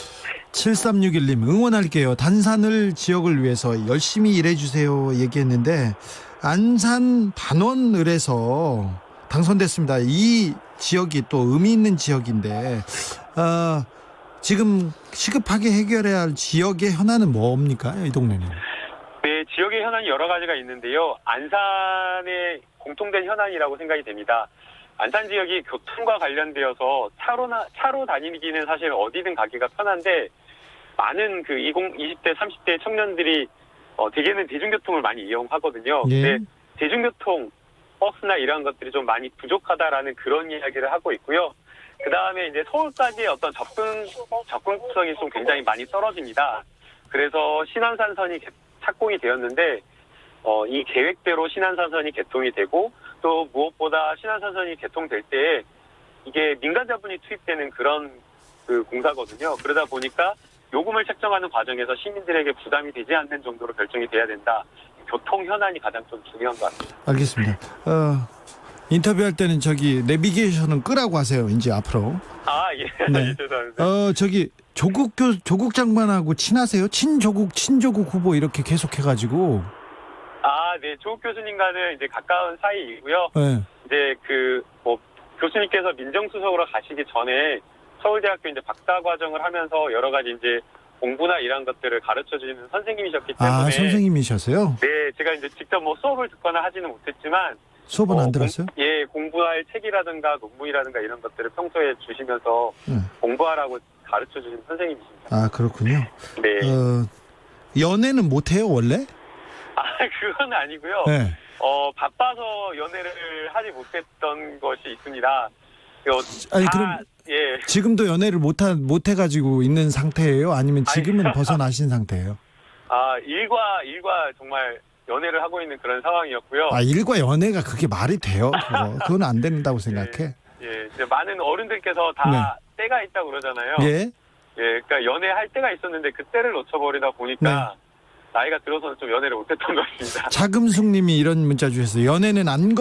7361님 응원할게요. 단산을 지역을 위해서 열심히 일해주세요 얘기했는데 안산 단원을에서 당선됐습니다. 이 지역이 또 의미 있는 지역인데 지금 시급하게 해결해야 할 지역의 현안은 뭡니까? 이 동네는. 네, 지역의 현안이 여러 가지가 있는데요. 안산의 공통된 현안이라고 생각이 됩니다. 안산 지역이 교통과 관련되어서 차로 다니기는 사실 어디든 가기가 편한데 많은 20대, 30대 청년들이 대개는 대중교통을 많이 이용하거든요. 예. 근데 대중교통, 버스나 이런 것들이 좀 많이 부족하다라는 그런 이야기를 하고 있고요. 그 다음에 이제 서울까지의 어떤 접근성이 좀 굉장히 많이 떨어집니다. 그래서 신안산선이 착공이 되었는데, 이 계획대로 신안산선이 개통이 되고, 또 무엇보다 신안산선이 개통될 때, 이게 민간 자본이 투입되는 그런 공사거든요. 그러다 보니까 요금을 책정하는 과정에서 시민들에게 부담이 되지 않는 정도로 결정이 돼야 된다. 교통 현안이 가장 좀 중요한 것 같습니다. 알겠습니다. 인터뷰할 때는 내비게이션은 끄라고 하세요. 이제 앞으로. 예. 네. 죄송합니다. 조국 장관하고 친하세요? 친조국 후보 이렇게 계속해가지고. 네. 조국 교수님과는 이제 가까운 사이이고요. 네. 이제 교수님께서 민정수석으로 가시기 전에 서울대학교 이제 박사 과정을 하면서 여러 가지 이제 공부나 이런 것들을 가르쳐 주시는 선생님이셨기 때문에. 선생님이셨어요? 네. 제가 이제 직접 수업을 듣거나 하지는 못했지만. 수업은 안 들었어요? 공부할 책이라든가 논문이라든가 이런 것들을 평소에 주시면서 공부하라고 가르쳐 주신 선생님이십니다. 그렇군요. 네. 연애는 못해요, 원래? 그건 아니고요. 네. 바빠서 연애를 하지 못했던 것이 있습니다. 그럼 지금도 연애를 못해가지고 있는 상태예요? 아니면 지금은 벗어나신 상태예요? 일과 정말 연애를 하고 있는 그런 상황이었고요. 일과 연애가 그게 말이 돼요? 그건 안 된다고 생각해. 이제 많은 어른들께서 다 때가 있다고 그러잖아요. 예. 예, 그러니까 연애할 때가 있었는데 그 때를 놓쳐버리다 보니까 나이가 들어서는 좀 연애를 못했던 것 같습니다. 차금숙님이 이런 문자 주셨어요. 연애는 안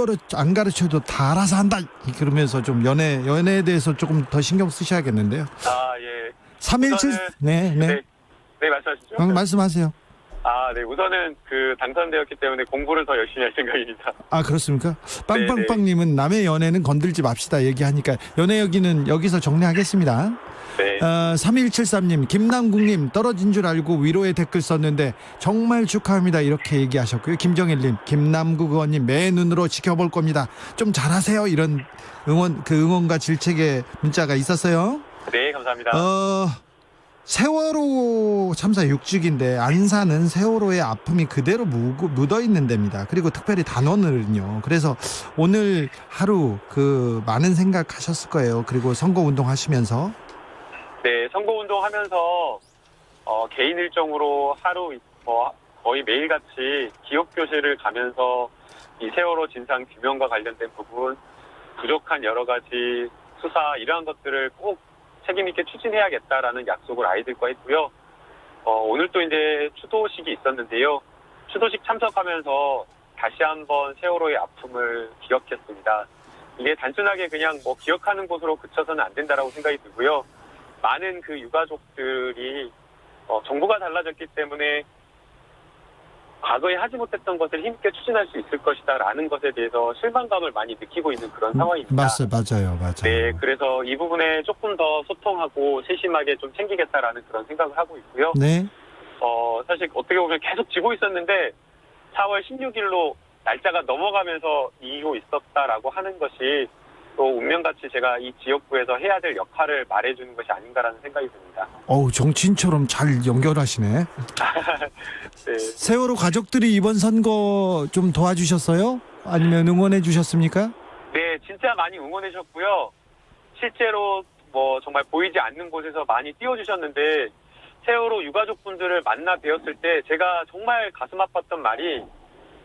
가르쳐도 다 알아서 한다. 그러면서 좀 연애에 대해서 조금 더 신경 쓰셔야겠는데요. 아, 예. 317 네. 네, 말씀하시죠. 말씀하세요. 아, 네. 우선은 당선되었기 때문에 공부를 더 열심히 할 생각입니다. 아, 그렇습니까? 빵빵빵님은 남의 연애는 건들지 맙시다 얘기하니까 연애 얘기는 여기서 정리하겠습니다. 네. 3173님, 김남국님 떨어진 줄 알고 위로의 댓글 썼는데 정말 축하합니다 이렇게 얘기하셨고요. 김정일님, 김남국 의원님 매 눈으로 지켜볼 겁니다. 좀 잘하세요 이런 응원과 질책의 문자가 있었어요. 네, 감사합니다. 세월호 참사 6주기인데 안산은 세월호의 아픔이 그대로 묻어 있는 데입니다. 그리고 특별히 단원을요. 그래서 오늘 하루 많은 생각하셨을 거예요. 그리고 선거운동 하시면서. 네, 선거운동 하면서 개인 일정으로 하루 거의 매일같이 기억교실을 가면서 이 세월호 진상 규명과 관련된 부분, 부족한 여러 가지 수사 이러한 것들을 꼭 책임있게 추진해야겠다라는 약속을 아이들과 했고요. 오늘 또 이제 추도식이 있었는데요. 추도식 참석하면서 다시 한번 세월호의 아픔을 기억했습니다. 이게 단순하게 그냥 기억하는 곳으로 그쳐서는 안 된다라고 생각이 들고요. 많은 유가족들이 정부가 달라졌기 때문에 과거에 하지 못했던 것을 힘있게 추진할 수 있을 것이다라는 것에 대해서 실망감을 많이 느끼고 있는 그런 상황입니다. 맞아요. 네, 그래서 이 부분에 조금 더 소통하고 세심하게 좀 챙기겠다라는 그런 생각을 하고 있고요. 네. 사실 어떻게 보면 계속 지고 있었는데 4월 16일로 날짜가 넘어가면서 이기고 있었다라고 하는 것이 또 운명같이 제가 이 지역구에서 해야 될 역할을 말해주는 것이 아닌가라는 생각이 듭니다. 정치인처럼 잘 연결하시네. 네. 세월호 가족들이 이번 선거 좀 도와주셨어요? 아니면 응원해 주셨습니까? 네, 진짜 많이 응원해 주셨고요. 실제로 정말 보이지 않는 곳에서 많이 띄워주셨는데 세월호 유가족분들을 만나 뵈었을 때 제가 정말 가슴 아팠던 말이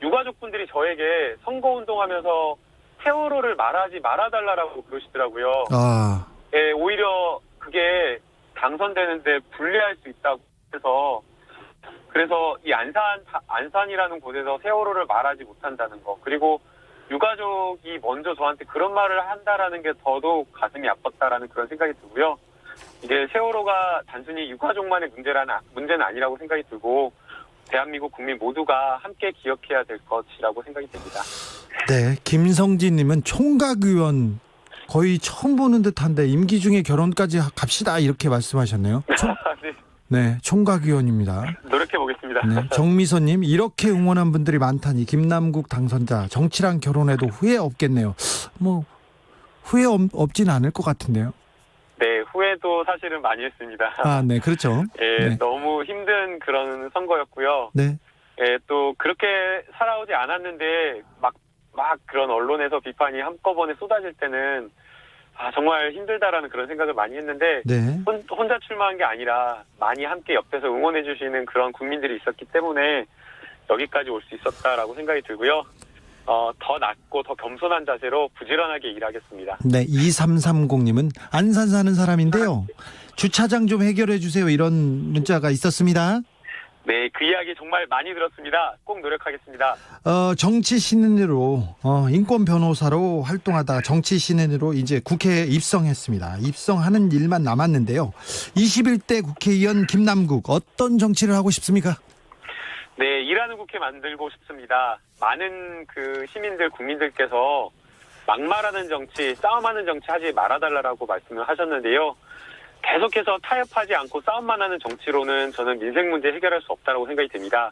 유가족분들이 저에게 선거운동하면서 세월호를 말하지 말아달라고 그러시더라고요. 예, 오히려 그게 당선되는데 불리할 수 있다고 해서 그래서 이 안산이라는 곳에서 세월호를 말하지 못한다는 거 그리고 유가족이 먼저 저한테 그런 말을 한다라는 게 더더욱 가슴이 아팠다라는 그런 생각이 들고요. 이게 세월호가 단순히 유가족만의 문제는 아니라고 생각이 들고 대한민국 국민 모두가 함께 기억해야 될 것이라고 생각이 됩니다. 네, 김성진님은 총각의원 거의 처음 보는 듯한데 임기 중에 결혼까지 갑시다 이렇게 말씀하셨네요. 네, 총각의원입니다. 노력해 보겠습니다. 네, 정미선님 이렇게 응원한 분들이 많다니 김남국 당선자 정치랑 결혼해도 후회 없겠네요. 후회 없진 않을 것 같은데요. 네, 후회도 사실은 많이 했습니다. 네, 그렇죠. 예, 네. 너무 힘든 그런 선거였고요. 네. 예, 또 그렇게 살아오지 않았는데 막 그런 언론에서 비판이 한꺼번에 쏟아질 때는 정말 힘들다라는 그런 생각을 많이 했는데 네. 혼자 출마한 게 아니라 많이 함께 옆에서 응원해 주시는 그런 국민들이 있었기 때문에 여기까지 올 수 있었다라고 생각이 들고요. 더 낫고 더 겸손한 자세로 부지런하게 일하겠습니다. 네, 2330님은 안산 사는 사람인데요. 주차장 좀 해결해 주세요. 이런 문자가 있었습니다. 네, 그 이야기 정말 많이 들었습니다. 꼭 노력하겠습니다. 정치 신인으로 인권 변호사로 활동하다가 정치 신인으로 이제 국회에 입성했습니다. 입성하는 일만 남았는데요. 21대 국회의원 김남국 어떤 정치를 하고 싶습니까? 네, 일하는 국회 만들고 싶습니다. 많은 시민들, 국민들께서 막말하는 정치, 싸움하는 정치 하지 말아달라고 말씀을 하셨는데요. 계속해서 타협하지 않고 싸움만 하는 정치로는 저는 민생 문제 해결할 수 없다고 생각이 됩니다.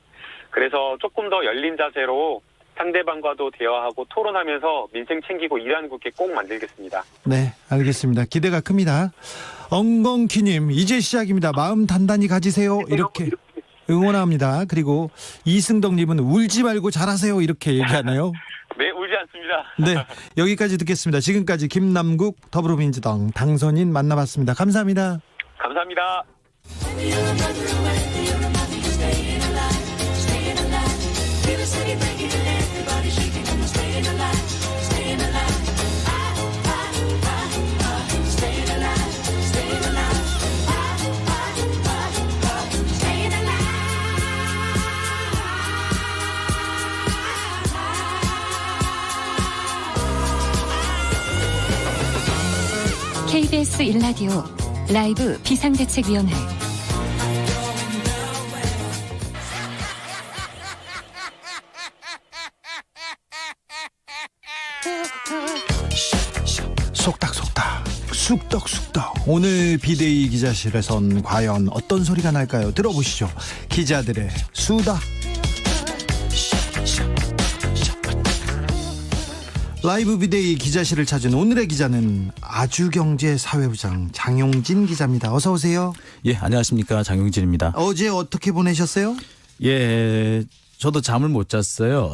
그래서 조금 더 열린 자세로 상대방과도 대화하고 토론하면서 민생 챙기고 일하는 국회 꼭 만들겠습니다. 네, 알겠습니다. 기대가 큽니다. 엉겅퀴님 이제 시작입니다. 마음 단단히 가지세요. 이렇게 응원합니다. 그리고 이승덕님은 울지 말고 잘하세요. 이렇게 얘기하네요. 네, 울지 않습니다. 네, 여기까지 듣겠습니다. 지금까지 김남국 더불어민주당 당선인 만나봤습니다. 감사합니다. 감사합니다. KBS 1라디오 라이브 비상대책위원회 속닥속닥 쑥떡쑥떡. 오늘 비데이 기자실에선 과연 어떤 소리가 날까요? 들어보시죠. 기자들의 수다. 라이브 비데이 기자실을 찾은 오늘의 기자는 아주경제사회부장 장용진 기자입니다. 어서 오세요. 예, 안녕하십니까. 장용진입니다. 어제 어떻게 보내셨어요? 예, 저도 잠을 못 잤어요.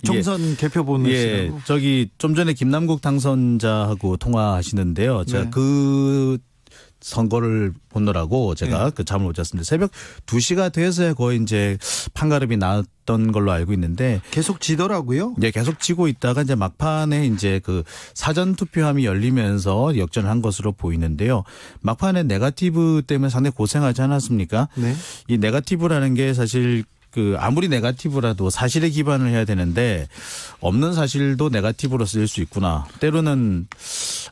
총선 개표 보내시라고. 예, 저기 좀 전에 김남국 당선자하고 통화하시는데요. 제가 네. 그 선거를 보느라고 제가 네. 그 잠을 못 잤습니다. 새벽 2시가 돼서야 거의 이제 판가름이 났던 걸로 알고 있는데 계속 지더라고요. 예, 계속 치고 있다가 이제 막판에 이제 그 사전 투표함이 열리면서 역전을 한 것으로 보이는데요. 막판에 네거티브 때문에 상당히 고생하지 않았습니까? 네. 이 네거티브라는 게 사실 그 아무리 네거티브라도 사실에 기반을 해야 되는데 없는 사실도 네거티브로 쓰일 수 있구나. 때로는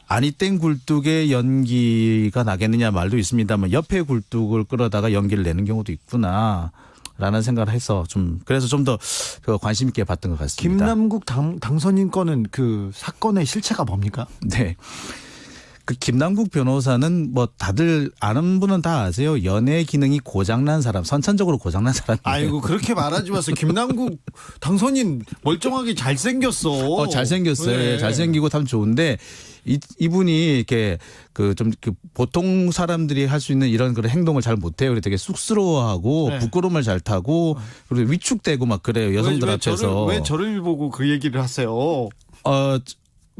아니 땡 굴뚝에 연기가 나겠느냐 말도 있습니다만 옆에 굴뚝을 끌어다가 연기를 내는 경우도 있구나. 라는 생각을 해서 그래서 좀 더 관심 있게 봤던 것 같습니다. 김남국 당선인 거는 그 사건의 실체가 뭡니까? 네. 그 김남국 변호사는 뭐 다들 아는 분은 다 아세요. 연애 기능이 고장난 사람, 선천적으로 고장난 사람이에요. 아이고 그렇게 말하지 마세요. 김남국 당선인 멀쩡하게 잘생겼어. 잘생겼어요. 네. 잘생기고 참 좋은데 이분이 이렇게 그 보통 사람들이 할 수 있는 이런 그런 행동을 잘 못해요. 그래서 되게 쑥스러워하고 네. 부끄러움을 잘 타고 그리고 위축되고 막 그래요. 여성들 앞에서. 왜 저를 보고 그 얘기를 하세요?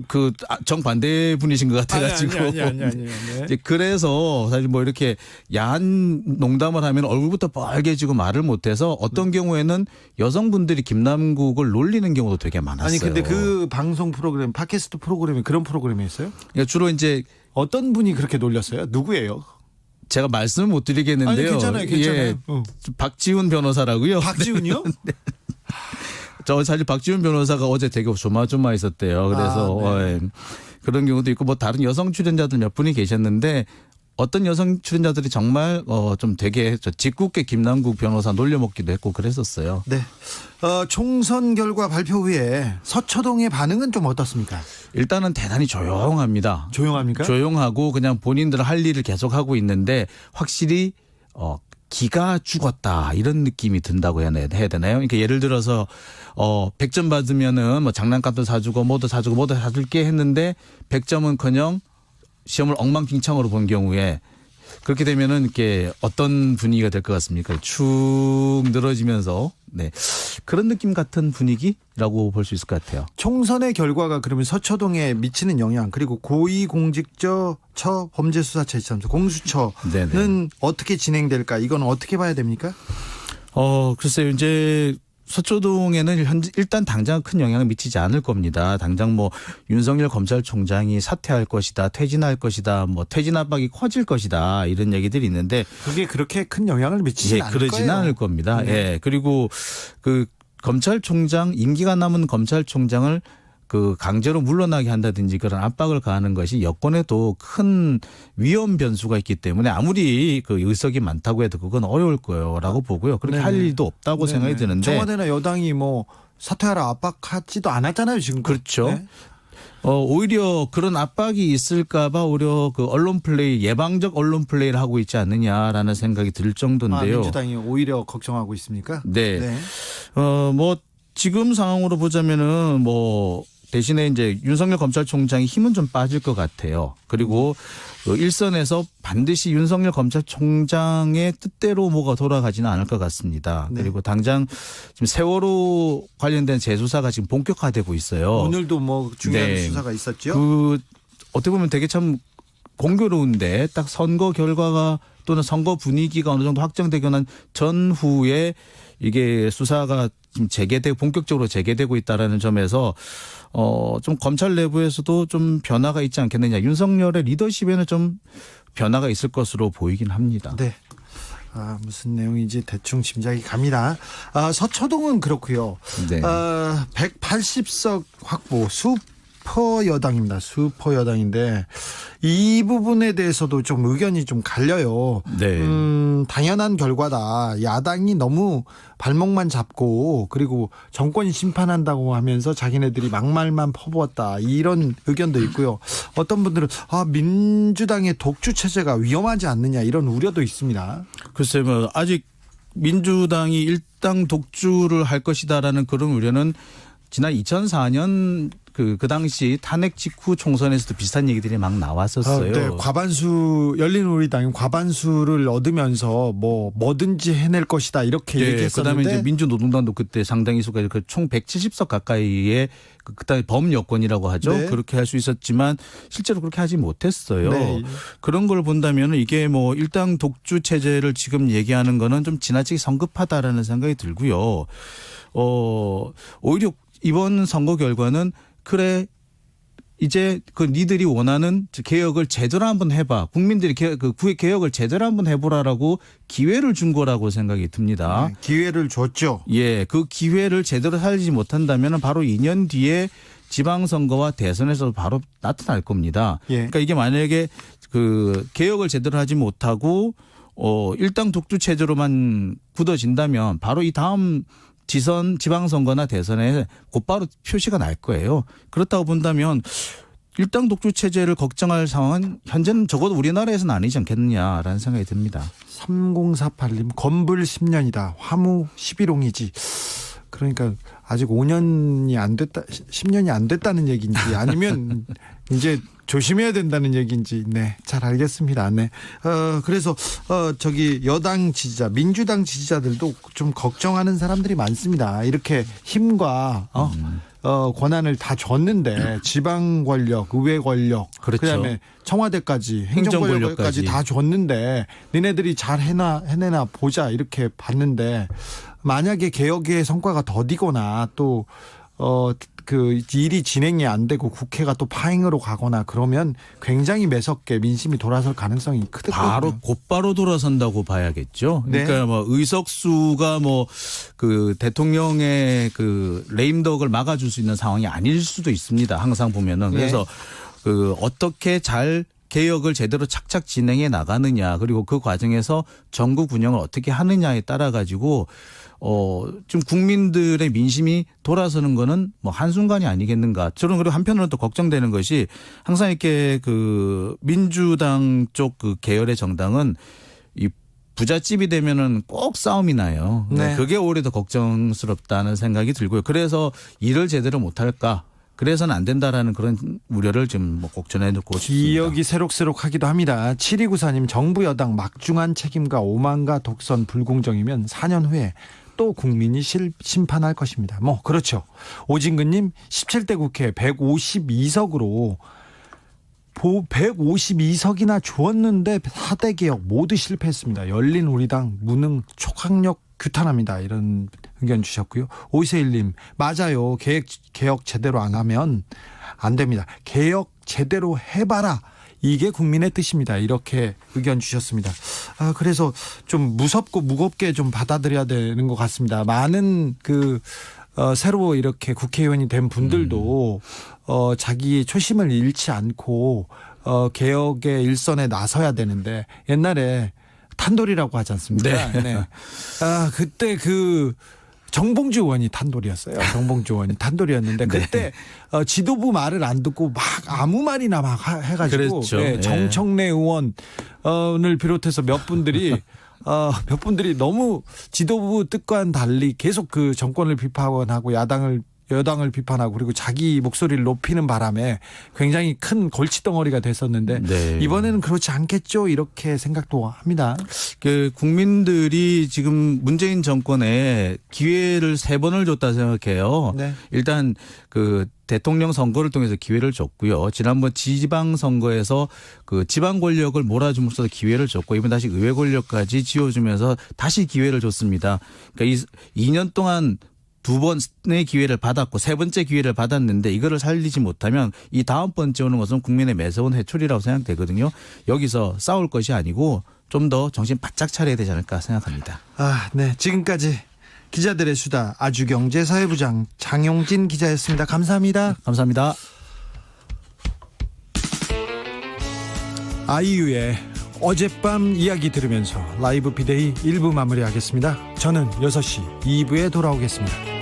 그 정반대 분이신 것 같아가지고. 아니. 이제 그래서 사실 뭐 이렇게 야한 농담을 하면 얼굴부터 빨개지고 말을 못해서 어떤 경우에는 여성분들이 김남국을 놀리는 경우도 되게 많았어요. 아니 근데 그 방송 프로그램 팟캐스트 프로그램이 그런 프로그램이었어요? 그러니까 주로 이제 어떤 분이 그렇게 놀렸어요? 누구예요? 제가 말씀을 못 드리겠는데요. 아니 괜찮아요. 예, 박지훈 변호사라고요. 박지훈이요? 저 사실 박지훈 변호사가 어제 되게 조마조마했었대요. 그래서 네. 그런 경우도 있고 뭐 다른 여성 출연자들 몇 분이 계셨는데 어떤 여성 출연자들이 정말 좀 되게 짓궂게 김남국 변호사 놀려먹기도 했고 그랬었어요. 네. 총선 결과 발표 후에 서초동의 반응은 좀 어떻습니까? 일단은 대단히 조용합니다. 조용합니까? 조용하고 그냥 본인들 할 일을 계속하고 있는데 확실히 기가 죽었다 이런 느낌이 든다고 해야 되나요? 그러니까 예를 들어서 100점 받으면은 뭐 장난감도 사주고 뭐도 사줄게 했는데 100점은커녕 시험을 엉망진창으로 본 경우에 그렇게 되면은 이렇게 어떤 분위기가 될 것 같습니까? 축 늘어지면서 네 그런 느낌 같은 분위기라고 볼 수 있을 것 같아요. 총선의 결과가 그러면 서초동에 미치는 영향 그리고 고위공직者범죄수사처 있잖아요. 공수처는 네네. 어떻게 진행될까? 이건 어떻게 봐야 됩니까? 글쎄요. 이제 서초동에는 일단 당장 큰 영향을 미치지 않을 겁니다. 당장 뭐 윤석열 검찰총장이 사퇴할 것이다, 퇴진할 것이다, 뭐 퇴진 압박이 커질 것이다 이런 얘기들이 있는데 그게 그렇게 큰 영향을 미치지 않을 그러지는 거예요. 않을 겁니다. 네. 예. 그리고 그 검찰총장 임기가 남은 검찰총장을 그 강제로 물러나게 한다든지 그런 압박을 가하는 것이 여권에도 큰 위험 변수가 있기 때문에 아무리 그 의석이 많다고 해도 그건 어려울 거라고 보고요. 그렇게 네네. 할 일도 없다고 네네. 생각이 드는데. 청와대나 여당이 뭐 사퇴하라 압박하지도 않았잖아요 지금. 그렇죠. 네. 오히려 그런 압박이 있을까봐 오히려 그 언론 플레이 예방적 언론 플레이를 하고 있지 않느냐라는 생각이 들 정도인데요. 민주당이 오히려 걱정하고 있습니까? 네. 뭐 지금 상황으로 보자면은 뭐 대신에 이제 윤석열 검찰총장이 힘은 좀 빠질 것 같아요. 그리고 일선에서 반드시 윤석열 검찰총장의 뜻대로 뭐가 돌아가지는 않을 것 같습니다. 네. 그리고 당장 지금 세월호 관련된 재수사가 지금 본격화되고 있어요. 오늘도 뭐 중요한 네. 수사가 있었죠. 어떻게 보면 되게 참 공교로운데 딱 선거 결과가 또는 선거 분위기가 어느 정도 확정되고 난 전후에 이게 수사가 지금 본격적으로 재개되고 있다라는 점에서 좀 검찰 내부에서도 좀 변화가 있지 않겠느냐. 윤석열의 리더십에는 좀 변화가 있을 것으로 보이긴 합니다. 네. 무슨 내용인지 대충 짐작이 갑니다. 서초동은 그렇고요. 네. 180석 확보, 슈퍼 여당입니다. 슈퍼 여당인데 이 부분에 대해서도 좀 의견이 좀 갈려요. 네. 당연한 결과다. 야당이 너무 발목만 잡고 그리고 정권이 심판한다고 하면서 자기네들이 막말만 퍼부었다. 이런 의견도 있고요. 어떤 분들은 민주당의 독주 체제가 위험하지 않느냐 이런 우려도 있습니다. 글쎄 뭐 아직 민주당이 일당 독주를 할 것이다라는 그런 우려는 지난 2004년 그 당시 탄핵 직후 총선에서도 비슷한 얘기들이 막 나왔었어요. 네, 열린우리당이 과반수를 얻으면서 뭐든지 해낼 것이다 이렇게 얘기했었는데. 그다음에 이제 민주노동당도 그때 상당히 수가 총 170석 가까이의 그다음에 범여권이라고 하죠. 네. 그렇게 할 수 있었지만 실제로 그렇게 하지 못했어요. 네. 그런 걸 본다면 이게 뭐 일당 독주 체제를 지금 얘기하는 거는 좀 지나치게 성급하다라는 생각이 들고요. 오히려 이번 선거 결과는 그래 이제 그 니들이 원하는 개혁을 제대로 한번 해봐. 국민들이 개혁을 제대로 한번 해보라라고 기회를 준 거라고 생각이 듭니다. 네, 기회를 줬죠. 예, 그 기회를 제대로 살리지 못한다면 바로 2년 뒤에 지방선거와 대선에서 바로 나타날 겁니다. 예. 그러니까 이게 만약에 그 개혁을 제대로 하지 못하고 일당 독주 체제로만 굳어진다면 바로 이 다음 지방선거나 대선에 곧바로 표시가 날 거예요. 그렇다고 본다면 일당 독주 체제를 걱정할 상황은 현재는 적어도 우리나라에서는 아니지 않겠느냐라는 생각이 듭니다. 3048님 건불 10년이다. 화무 11홍이지. 그러니까 아직 5년이 안 됐다, 10년이 안 됐다는 얘기인지 아니면 이제 조심해야 된다는 얘기인지, 네, 잘 알겠습니다. 네. 그래서, 여당 지지자, 민주당 지지자들도 좀 걱정하는 사람들이 많습니다. 이렇게 힘과, 권한을 다 줬는데, 지방 권력, 의회 권력, 그렇죠. 그다음에 청와대까지, 행정 권력까지 다 줬는데, 니네들이 잘 해내나 보자, 이렇게 봤는데, 만약에 개혁의 성과가 더디거나 또, 그 일이 진행이 안 되고 국회가 또 파행으로 가거나 그러면 굉장히 매섭게 민심이 돌아설 가능성이 크거든요. 곧바로 돌아선다고 봐야겠죠. 네. 그러니까 뭐 의석수가 뭐 그 대통령의 그 레임덕을 막아줄 수 있는 상황이 아닐 수도 있습니다. 항상 보면은. 그래서 그 어떻게 잘 개혁을 제대로 착착 진행해 나가느냐, 그리고 그 과정에서 정국 운영을 어떻게 하느냐에 따라 가지고 좀 국민들의 민심이 돌아서는 거는 뭐 한순간이 아니겠는가. 저는 그리고 한편으로는 또 걱정되는 것이 항상 이렇게 그 민주당 쪽 그 계열의 정당은 이 부잣집이 되면은 꼭 싸움이 나요. 네. 그게 오히려 더 걱정스럽다는 생각이 들고요. 그래서 일을 제대로 못할까. 그래서는 안 된다라는 그런 우려를 좀 걱정해 놓고 싶습니다. 기억이 새록새록하기도 합니다. 7294님 정부 여당 막중한 책임과 오만과 독선 불공정이면 4년 후에 또 국민이 심판할 것입니다. 뭐 그렇죠. 오진근님 17대 국회 152석으로 152석이나 주었는데 4대 개혁 모두 실패했습니다. 열린우리당 무능 촉각력 규탄합니다. 이런 의견 주셨고요. 오세일님 맞아요. 개혁 제대로 안 하면 안 됩니다. 개혁 제대로 해봐라. 이게 국민의 뜻입니다. 이렇게 의견 주셨습니다. 그래서 좀 무섭고 무겁게 좀 받아들여야 되는 것 같습니다. 많은 새로 이렇게 국회의원이 된 분들도 자기 초심을 잃지 않고 개혁의 일선에 나서야 되는데 옛날에 탄돌이라고 하지 않습니까? 네. 네. 그때 정봉주 의원이 탄돌이었어요. 정봉주 의원이 탄돌이었는데 그때 지도부 말을 안 듣고 막 아무 말이나 막 해가지고 그랬죠. 네, 정청래 의원을 비롯해서 몇 분들이 너무 지도부 뜻과는 달리 계속 그 정권을 비판하고 여당을 비판하고 그리고 자기 목소리를 높이는 바람에 굉장히 큰 골칫덩어리가 됐었는데 네. 이번에는 그렇지 않겠죠 이렇게 생각도 합니다. 그 국민들이 지금 문재인 정권에 기회를 3번을 줬다 생각해요. 네. 일단 그 대통령 선거를 통해서 기회를 줬고요. 지난번 지방 선거에서 그 지방 권력을 몰아줌으로써 기회를 줬고 이번 다시 의회 권력까지 쥐어주면서 다시 기회를 줬습니다. 그러니까 2년 동안 2번의 기회를 받았고 3번째 기회를 받았는데 이거를 살리지 못하면 이 다음 번째 오는 것은 국민의 매서운 해초리라고 생각되거든요. 여기서 싸울 것이 아니고 좀 더 정신 바짝 차려야 되지 않을까 생각합니다. 네. 지금까지 기자들의 수다 아주경제 사회부장 장용진 기자였습니다. 감사합니다. 감사합니다. 아이유의 어젯밤 이야기 들으면서 라이브 비데이 1부 마무리하겠습니다. 저는 6시 2부에 돌아오겠습니다.